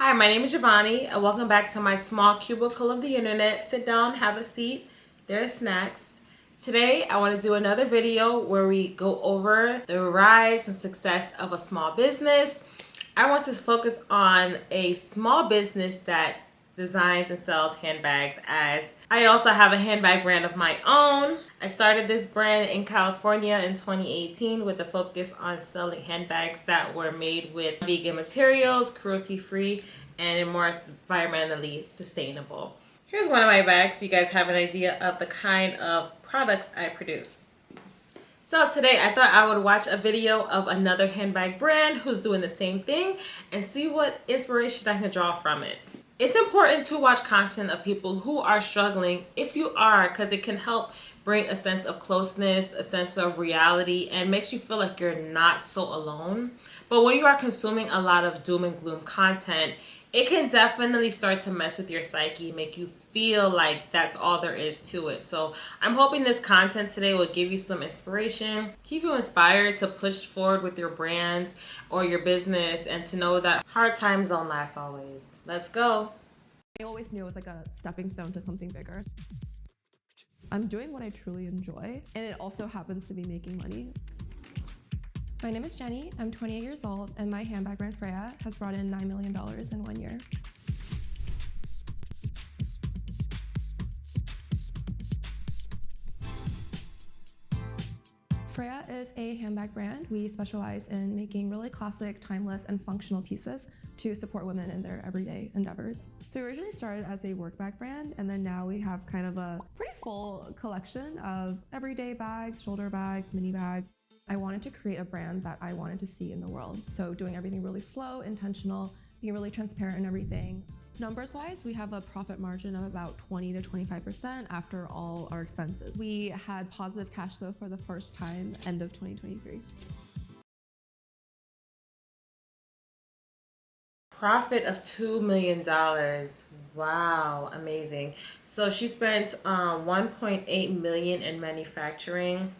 Hi, my name is Giovanni, and welcome back to my small cubicle of the internet. Sit down, have a seat. There are snacks. Today, I want to do another video where we go over the rise and success of a small business. I want to focus on a small business that designs and sells handbags, as I also have a handbag brand of my own. I started this brand in California in 2018 with a focus on selling handbags that were made with vegan materials, cruelty-free, and more environmentally sustainable. Here's one of my bags so you guys have an idea of the kind of products I produce. So today I thought I would watch a video of another handbag brand who's doing the same thing and see what inspiration I can draw from it. It's important to watch content of people who are struggling, if you are, because it can help bring a sense of closeness, a sense of reality, and makes you feel like you're not so alone. But when you are consuming a lot of doom and gloom content, it can definitely start to mess with your psyche, make you feel like that's all there is to it. So I'm hoping this content today will give you some inspiration, keep you inspired to push forward with your brand or your business, and to know that hard times don't last always. Let's go. I always knew it was like a stepping stone to something bigger. I'm doing what I truly enjoy, and it also happens to be making money. My name is Jenny, I'm 28 years old, and my handbag brand Freya has brought in $9 million in 1 year. Freya is a handbag brand. We specialize in making really classic, timeless, and functional pieces to support women in their everyday endeavors. So we originally started as a work bag brand, and then now we have kind of a pretty full collection of everyday bags, shoulder bags, mini bags. I wanted to create a brand that I wanted to see in the world. So doing everything really slow, intentional, being really transparent in everything. Numbers-wise, we have a profit margin of about 20 to 25% after all our expenses. We had positive cash flow for the first time, end of 2023. Profit of $2 million. Wow, amazing. So she spent $1.8 million in manufacturing,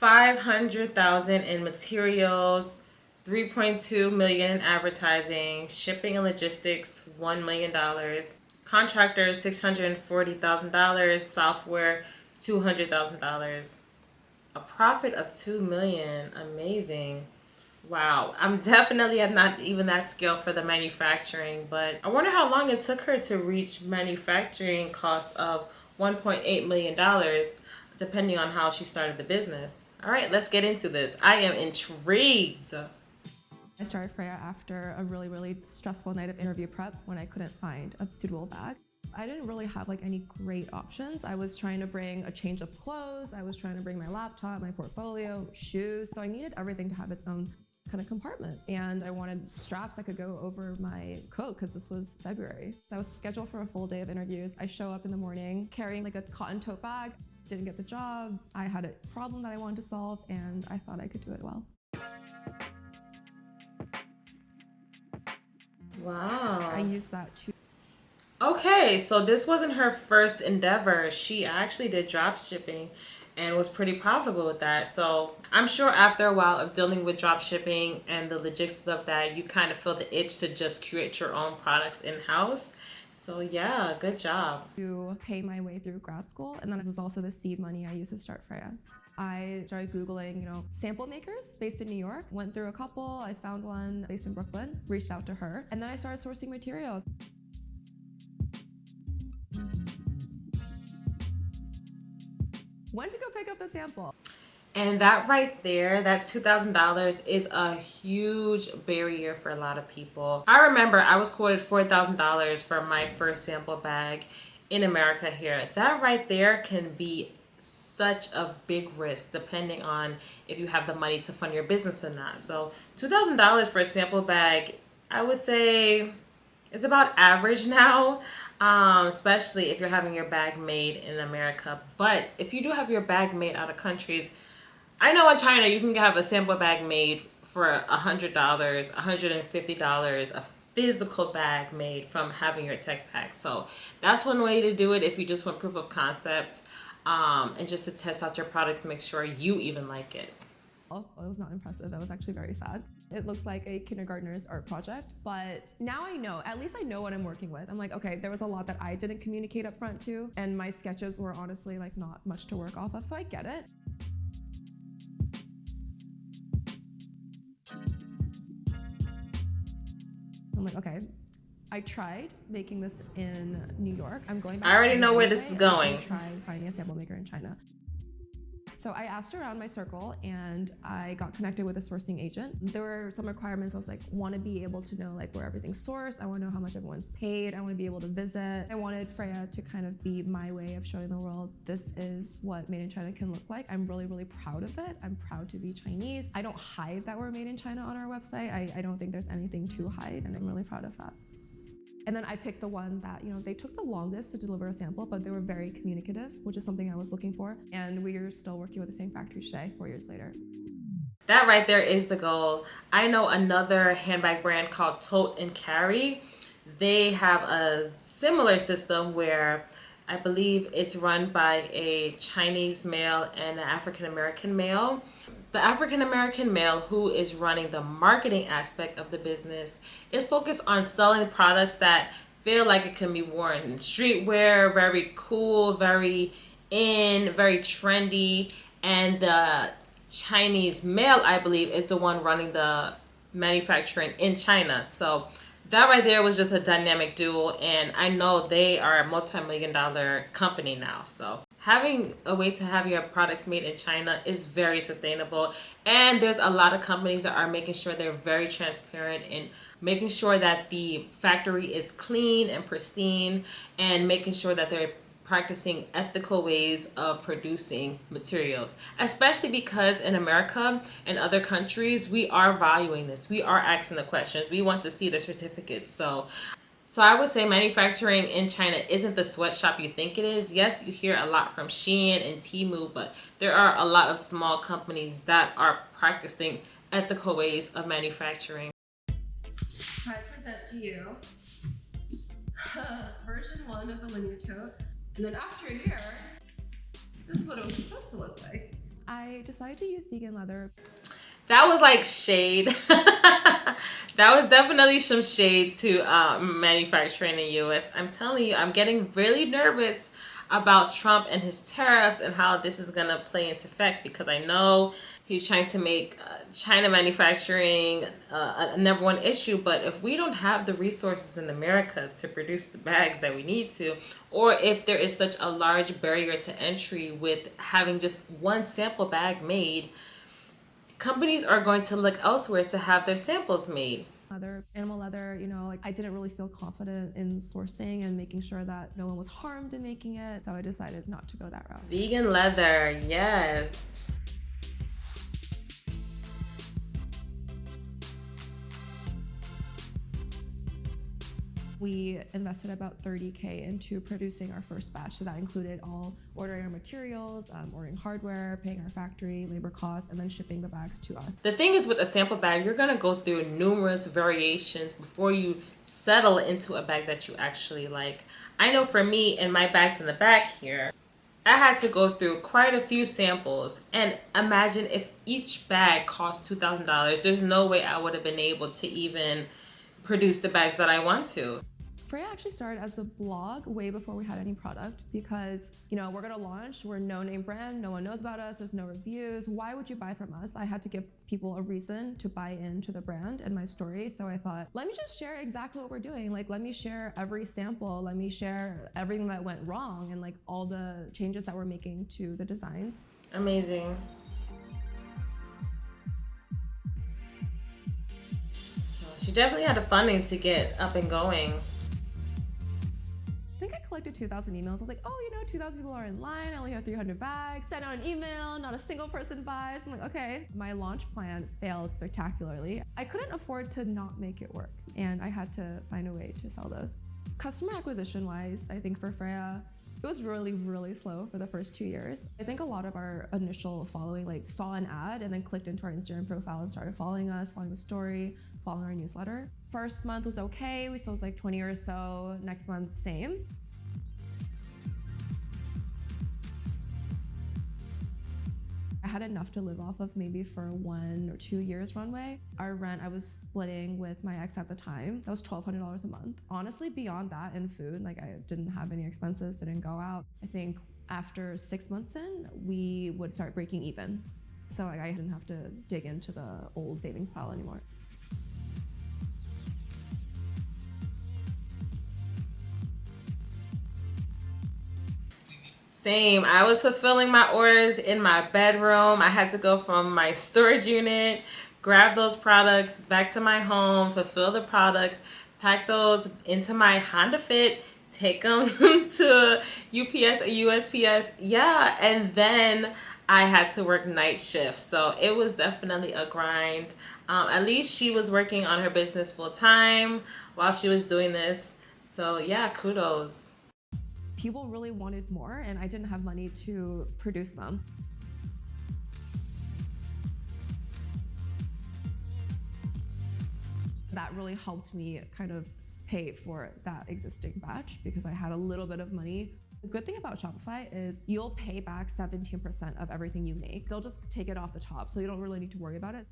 $500,000 in materials, $3.2 million in advertising, shipping and logistics, $1 million, contractors, $640,000, software, $200,000. A profit of $2 million. Amazing. Wow, I'm definitely at not even that scale for the manufacturing, but I wonder how long it took her to reach manufacturing costs of $1.8 million, depending on how she started the business. All right, let's get into this. I am intrigued. I started Freya after a really stressful night of interview prep when I couldn't find a suitable bag. I didn't really have like any great options. I was trying to bring a change of clothes. I was trying to bring my laptop, my portfolio, shoes. So I needed everything to have its own kind of compartment. And I wanted straps that could go over my coat because this was February. So I was scheduled for a full day of interviews. I show up in the morning carrying like a cotton tote bag. Didn't get the job. I had a problem that I wanted to solve, and I thought I could do it well. Wow. I used that to. Okay, so this wasn't her first endeavor. She actually did drop shipping and was pretty profitable with that. So I'm sure after a while of dealing with drop shipping and the logistics of that, you kind of feel the itch to just create your own products in-house. So yeah, good job. To pay my way through grad school, and then it was also the seed money I used to start Freya. I started Googling, sample makers based in New York, went through a couple, I found one based in Brooklyn, reached out to her, and then I started sourcing materials. Went to go pick up the sample. And that right there, that $2,000 is a huge barrier for a lot of people. I remember I was quoted $4,000 for my first sample bag in America here. That right there can be such a big risk depending on if you have the money to fund your business or not. So $2,000 for a sample bag, I would say it's about average now, especially if you're having your bag made in America. But if you do have your bag made out of countries, I know in China you can have a sample bag made for $100, $150, a physical bag made from having your tech pack. So that's one way to do it if you just want proof of concept, and just to test out your product to make sure you even like it. It was not impressive. That was actually very sad. It looked like a kindergartner's art project, but now I know, at least I know what I'm working with. I'm like, okay, there was a lot that I didn't communicate up front too, and my sketches were honestly like not much to work off of, so I get it. I'm like, okay, I tried making this in New York. I'm going back. I already know where this is going. I tried finding a sample maker in China. So I asked around my circle and I got connected with a sourcing agent. There were some requirements. I was like, want to be able to know like where everything's sourced. I want to know how much everyone's paid. I want to be able to visit. I wanted Freya to kind of be my way of showing the world this is what made in China can look like. I'm really, really proud of it. I'm proud to be Chinese. I don't hide that we're made in China on our website. I don't think there's anything to hide, and I'm really proud of that. And then I picked the one that, they took the longest to deliver a sample, but they were very communicative, which is something I was looking for. And we are still working with the same factory today, 4 years later. That right there is the goal. I know another handbag brand called Tote and Carry. They have a similar system where I believe it's run by a Chinese male and an African American male. The African American male, who is running the marketing aspect of the business, is focused on selling products that feel like it can be worn in streetwear, very cool, very in, very trendy. And the Chinese male, I believe, is the one running the manufacturing in China. So that right there was just a dynamic duo, and I know they are a multi-million-dollar company now. So having a way to have your products made in China is very sustainable, and there's a lot of companies that are making sure they're very transparent and making sure that the factory is clean and pristine, and making sure that they're practicing ethical ways of producing materials, especially because in America and other countries, we are valuing this. We are asking the questions. We want to see the certificates. So I would say manufacturing in China isn't the sweatshop you think it is. Yes, you hear a lot from Shein and Temu, but there are a lot of small companies that are practicing ethical ways of manufacturing. I present to you version 1 of the linear tote. And then after a year, this is what it was supposed to look like. I decided to use vegan leather. That was like shade. That was definitely some shade to manufacturing in the U.S. I'm telling you, I'm getting really nervous about Trump and his tariffs and how this is going to play into effect, because I know he's trying to make China manufacturing a number one issue. But if we don't have the resources in America to produce the bags that we need to, or if there is such a large barrier to entry with having just one sample bag made, companies are going to look elsewhere to have their samples made. Leather, animal leather, I didn't really feel confident in sourcing and making sure that no one was harmed in making it, so I decided not to go that route. Vegan leather, yes. We invested about $30K into producing our first batch. So that included all ordering our materials, ordering hardware, paying our factory, labor costs, and then shipping the bags to us. The thing is, with a sample bag, you're gonna go through numerous variations before you settle into a bag that you actually like. I know for me, and my bags in the back here, I had to go through quite a few samples, and imagine if each bag cost $2,000. There's no way I would have been able to even produce the bags that I want to. Freya actually started as a blog way before we had any product, because we're gonna launch, we're a no-name brand, no one knows about us, there's no reviews. Why would you buy from us? I had to give people a reason to buy into the brand and my story. So I thought, let me just share exactly what we're doing. Like, let me share every sample, let me share everything that went wrong and like all the changes that we're making to the designs. Amazing. So she definitely had the funding to get up and going. I think I collected 2,000 emails. I was like, 2,000 people are in line. I only have 300 bags. Send out an email. Not a single person buys. I'm like, okay. My launch plan failed spectacularly. I couldn't afford to not make it work, and I had to find a way to sell those. Customer acquisition wise, I think for Freya, it was really, really slow for the first 2 years. I think a lot of our initial following saw an ad and then clicked into our Instagram profile and started following us, following the story, following our newsletter. First month was okay. We sold 20 or so. Next month, same. I had enough to live off of maybe for 1 or 2 years runway. Our rent, I was splitting with my ex at the time. That was $1,200 a month. Honestly, beyond that in food, like I didn't have any expenses, didn't go out. I think after 6 months in, we would start breaking even. So like, I didn't have to dig into the old savings pile anymore. Same. I was fulfilling my orders in my bedroom. I had to go from my storage unit, grab those products back to my home, fulfill the products, pack those into my Honda Fit, take them to UPS or USPS. Yeah, and then I had to work night shifts. So it was definitely a grind. At least she was working on her business full time while she was doing this. So yeah, kudos. People really wanted more, and I didn't have money to produce them. That really helped me kind of pay for that existing batch because I had a little bit of money. The good thing about Shopify is you'll pay back 17% of everything you make. They'll just take it off the top, so you don't really need to worry about it.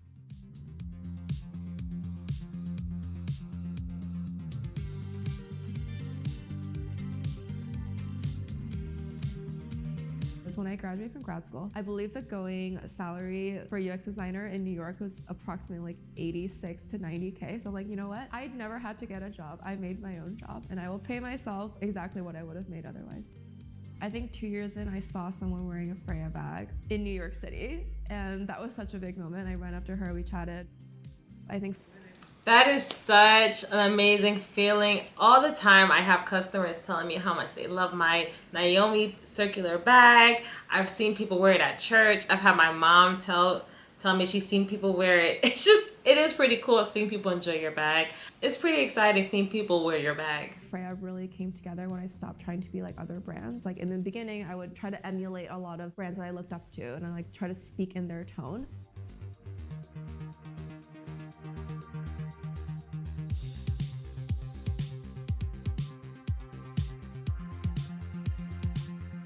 When I graduated from grad school, I believe the going salary for a UX designer in New York was approximately like 86 to 90K. So I'm like, you know what? I'd never had to get a job. I made my own job and I will pay myself exactly what I would have made otherwise. I think 2 years in, I saw someone wearing a Freya bag in New York City. And that was such a big moment. I ran up to her, we chatted. I think that is such an amazing feeling. All the time I have customers telling me how much they love my Naomi circular bag. I've seen people wear it at church. I've had my mom tell me she's seen people wear it. It is pretty cool seeing people enjoy your bag. It's pretty exciting seeing people wear your bag. Freya really came together when I stopped trying to be like other brands. Like in the beginning, I would try to emulate a lot of brands that I looked up to and I like try to speak in their tone.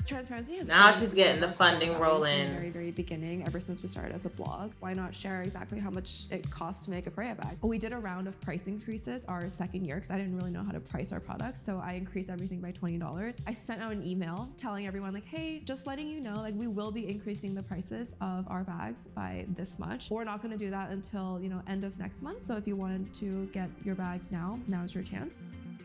Transparency has now she's getting the funding rolling. From the very, very beginning, ever since we started as a blog. Why not share exactly how much it costs to make a Freya bag? We did a round of price increases our second year because I didn't really know how to price our products. So I increased everything by $20. I sent out an email telling everyone like, hey, just letting you know, like we will be increasing the prices of our bags by this much. We're not going to do that until, end of next month. So if you wanted to get your bag now is your chance.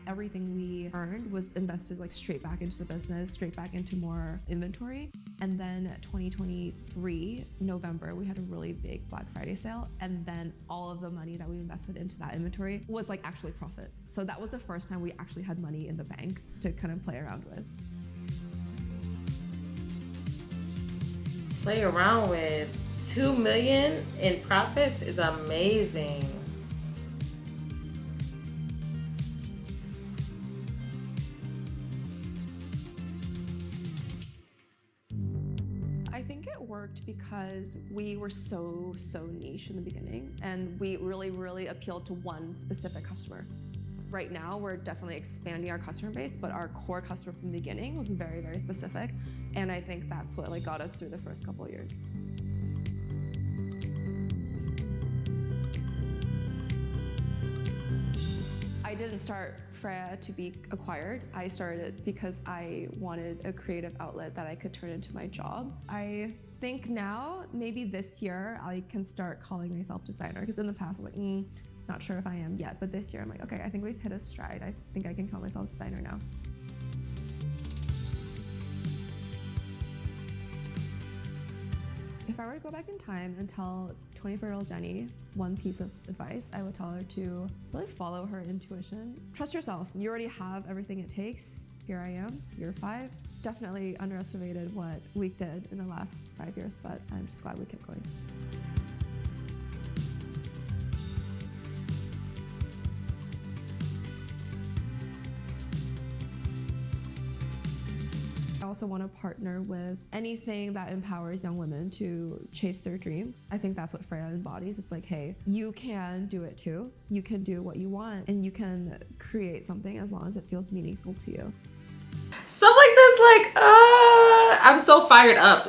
Everything we earned was invested like straight back into the business, straight back into more inventory. And then 2023, November, we had a really big Black Friday sale. And then all of the money that we invested into that inventory was like actually profit. So that was the first time we actually had money in the bank to kind of play around with. Play around with $2 million in profits is amazing. I think it worked because we were so niche in the beginning and we really appealed to one specific customer. Right now, we're definitely expanding our customer base, but our core customer from the beginning was very, very specific. And I think that's what like got us through the first couple of years. I didn't start Freya to be acquired. I started it because I wanted a creative outlet that I could turn into my job. I think now, maybe this year, I can start calling myself designer because in the past, I'm like, not sure if I am yet, but this year I'm like, okay, I think we've hit a stride. I think I can call myself designer now. If I were to go back in time and tell 24-year-old Jenny one piece of advice, I would tell her to really follow her intuition. Trust yourself. You already have everything it takes. Here I am, year 5. Definitely underestimated what we did in the last 5 years, but I'm just glad we kept going. I also want to partner with anything that empowers young women to chase their dream. I think that's what Freya embodies. It's like, hey, you can do it too. You can do what you want and you can create something as long as it feels meaningful to you. Stuff like this, I'm so fired up.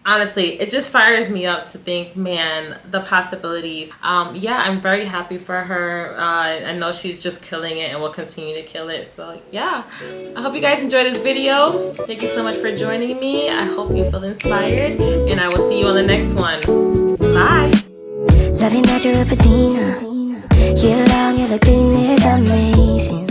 honestly, it just fires me up to think, man, the possibilities. Yeah, I'm very happy for her. I know she's just killing it and will continue to kill it. So yeah, I hope you guys enjoyed this video. Thank you so much for joining me. I hope you feel inspired, and I will see you on the next one. Bye. Loving natural patina. Year long evergreen is amazing.